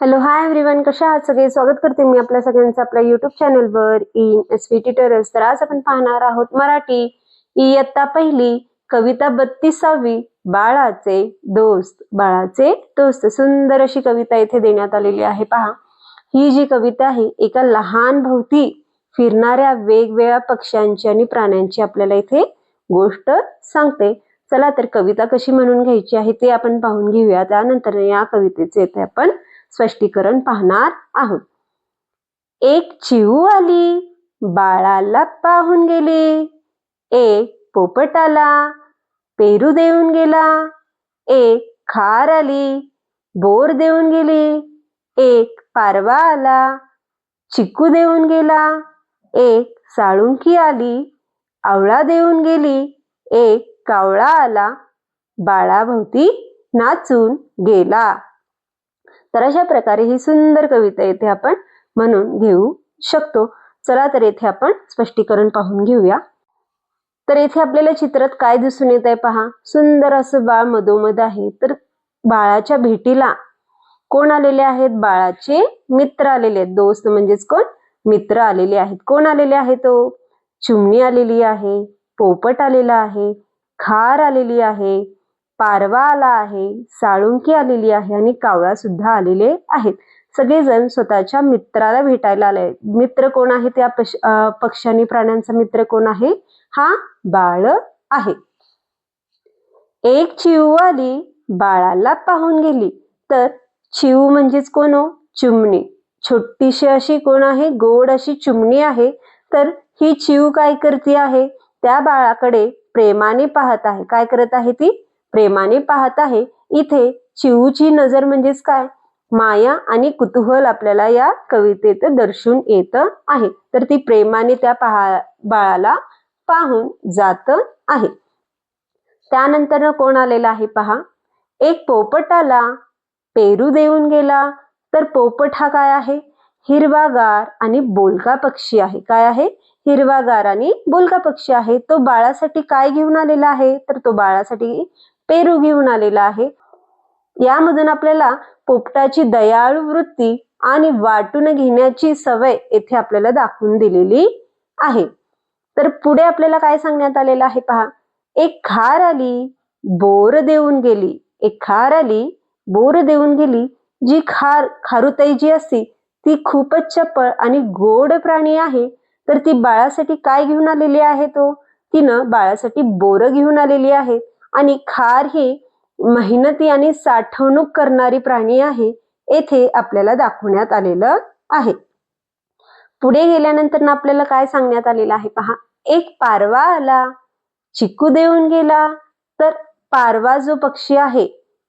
Hello hi everyone, कशा आहात सगळे? स्वागत करते मी आपल्या सगळ्यांचं आपल्या युट्यूब चॅनलवर इन एसवी ट्युटोरियल्स. तर आज आपण पाहणार आहोत मराठी इयत्ता पहिली कविता 32वी बाळाचे दोस्त. बाळाचे दोस्त सुंदर अशी कविता इथे देण्यात आलेली आहे. पहा, ही जी कविता आहे एका लहान भोवती फिरणाऱ्या वेगवेगळ्या पक्ष्यांची आणि प्राण्यांची आपल्याला इथे गोष्ट सांगते. चला तर कविता कशी म्हणून घ्यायची आहे ते आपण पाहून घेऊया. त्यानंतर या कवितेचे इथे आपण स्पष्टीकरण पाहणार आहोत. एक चिऊ आली, बाळाला पाहून गेली. एक पोपट आला, पेरू देऊन गेला. एक खार आली, बोर देऊन गेली. एक पारवा आला, चिक्कू देऊन गेला. एक साळुंकी आली, आवळा देऊन गेली. एक कावळा आला, बाळाभोवती नाचून गेला. तर अशा प्रकारे ही सुंदर कविता इथे आपण म्हणून घेऊ शकतो. चला तर इथे आपण स्पष्टीकरण पाहून घेऊया. तर इथे आपल्याला चित्रात काय दिसून येत आहे पहा, सुंदर असं बाळ मधोमध आहे. तर बाळाच्या भेटीला कोण आलेले आहेत? बाळाचे मित्र आलेले आहेत. दोस्त म्हणजेच कोण? मित्र आलेले आहेत. कोण आलेले आहे? तो चिमणी आलेली आहे, पोपट आलेला आहे, खार आलेली आहे, पारवा आला आहे, साळुंकी आलेली आहे आणि कावळा सुद्धा आलेले आहेत. सगळेजण स्वतःच्या मित्राला भेटायला आले. मित्र कोण आहे? त्या पक्षी आणि प्राण्यांचा मित्र कोण आहे? हा बाळ आहे. एक चिऊ आली, बाळाला पाहून गेली. तर चिऊ म्हणजेच कोण हो? चिमणी. छोटीशी अशी कोण आहे? गोड अशी चिमणी आहे. तर ही चिऊ काय करते आहे? त्या बाळाकडे प्रेमाने पाहत आहे. काय करत आहे ती? प्रेमाने पाहत आहे. इथे चिऊची नजर म्हणजेच काय? माया आणि कुतूहल आपल्याला या कवितेत दर्शून येत आहे. तर ती प्रेमाने त्या बाळाला पाहून जात आहे. त्यानंतर कोण आलेला आहे पहा, एक पोपट आला, पेरू देऊन गेला. तर पोपट हा काय आहे? हिरवागार आणि बोलका पक्षी आहे. काय आहे? हिरवागार आणि बोलका पक्षी आहे. तो बाळासाठी काय घेऊन आलेला आहे? तर तो बाळासाठी पेरू घेऊन आलेला आहे. यामधून आपल्याला पोपटाची दयाळू वृत्ती आणि वाटून घेण्याची सवय येथे आपल्याला दाखवून दिलेली आहे. तर पुढे आपल्याला काय सांगण्यात आलेलं आहे पहा, एक खार आली, बोर देऊन गेली. एक खार आली, बोर देऊन गेली. जी खारुताई जी असती ती खूपच चपळ आणि गोड प्राणी आहे. तर ती बाळासाठी काय घेऊन आलेली आहे? तिनं बाळासाठी बोर घेऊन आलेली आहे. आणि खार ही मेहनती आणि साठवणूक करणारी प्राणी आहे, येथे आपल्याला दाखवण्यात आलेलं आहे. पुढे गेल्यानंतर आपल्याला काय सांगण्यात आलेलं आहे पहा, एक पारवा आला, चिक्कू देऊन गेला. तर पारवा जो पक्षी आहे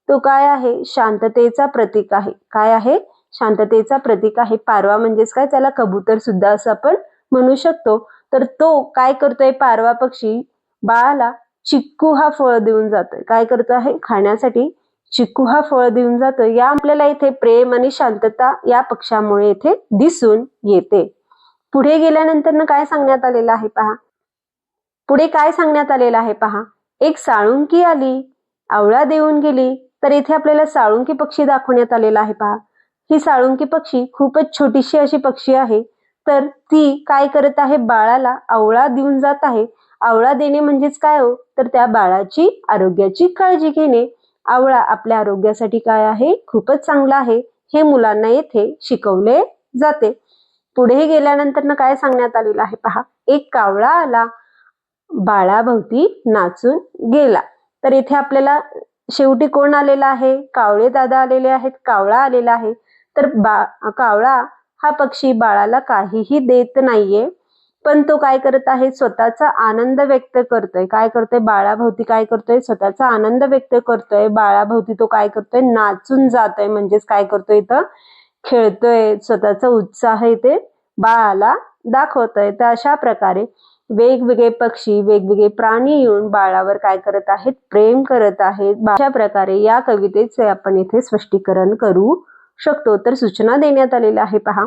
तो काय आहे? शांततेचा प्रतीक आहे. काय आहे? शांततेचा प्रतीक आहे. पारवा म्हणजेच काय? त्याला कबूतर सुद्धा असं आपण म्हणू शकतो. तर तो काय करतोय? पारवा पक्षी बाळाला चिक्कू हा फळ देऊन जातोय. काय करतो आहे? खाण्यासाठी चिक्कू हा फळ देऊन जातोय. या आपल्याला इथे प्रेम आणि शांतता या पक्षामुळे इथे दिसून येते. पुढे गेल्यानंतर काय सांगण्यात आलेलं आहे पहा, पुढे काय सांगण्यात आलेलं आहे पहा, एक साळुंकी आली, आवळा देऊन गेली. तर इथे आपल्याला साळुंकी पक्षी दाखवण्यात आलेला आहे पहा. ही साळुंकी पक्षी खूपच छोटीशी अशी पक्षी आहे. तर ती काय करत आहे? बाळाला आवळा देऊन जात आहे. आवळा देणे म्हणजेच काय हो? तर त्या बाळाची आरोग्याची काळजी घेणे. आवळा आपल्या आरोग्यासाठी काय आहे? खूपच चांगला आहे. हे मुलांना येथे शिकवले जाते. पुढे गेल्यानंतर काय सांगण्यात आलेलं आहे पहा, एक कावळा आला, बाळाभोवती नाचून गेला. तर इथे आपल्याला शेवटी कोण आलेला आहे? कावळे दादा आलेले आहेत, कावळा आलेला आहे. तर कावळा हा पक्षी बाळाला काहीही देत नाहीये, पण तो काय करत आहे? स्वतःचा आनंद व्यक्त करतोय. काय करतोय? बाळाभोवती काय करतोय? स्वतःचा आनंद व्यक्त करतोय. बाळाभोवती तो काय करतोय? नाचून जातोय. म्हणजेच काय करतोय? इथं खेळतोय. स्वतःचा उत्साह इथे बाळाला दाखवतोय. तर अशा प्रकारे वेगवेगळे पक्षी, वेगवेगळे प्राणी येऊन बाळावर काय करत आहेत? प्रेम करत आहेत. अशा प्रकारे या कवितेचे आपण इथे स्पष्टीकरण करू शकतो. तर सूचना देण्यात आलेल्या आहे पहा,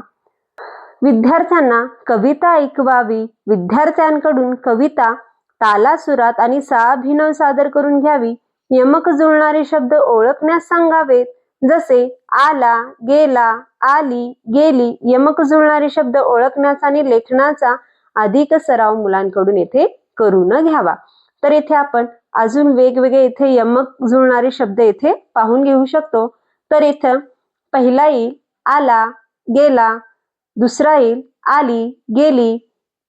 विद्यार्थ्यांना कविता ऐकवावी, विद्यार्थ्यांकडून कविता तालासुरात आणि साभिनव सादर करून घ्यावी, यमक जुळणारे शब्द ओळखण्यास सांगावेत, जसे आला, गेला, आली, गेली यमक जुळणारे शब्द ओळखण्याचा आणि लेखनाचा अधिक सराव मुलांकडून येथे करून घ्यावा. तर येथे आपण अजून वेगवेगळे इथे यमक जुळणारे शब्द येथे पाहून घेऊ शकतो. तर इथं पहिला येईल आला, गेला, दुसरा येईल आली, गेली,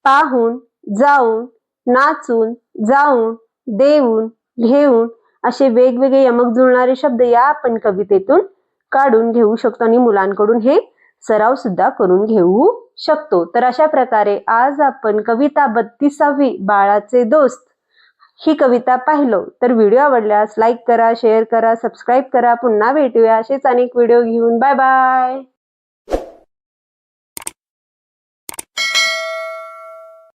पाहून, जाऊन, नाचून, जाऊन, देऊन, घेऊन असे वेगवेगळे यमक जुळणारे शब्द या आपण कवितेतून काढून घेऊ शकतो आणि मुलांकडून हे सराव सुद्धा करून घेऊ शकतो. तर अशा प्रकारे आज आपण कविता 32वी बाळाचे दोस्त ही कविता पाहिलो. तर व्हिडिओ आवडल्यास लाईक करा, शेअर करा, सबस्क्राईब करा. पुन्हा भेटूया असेच अनेक व्हिडिओ घेऊन. Bye bye.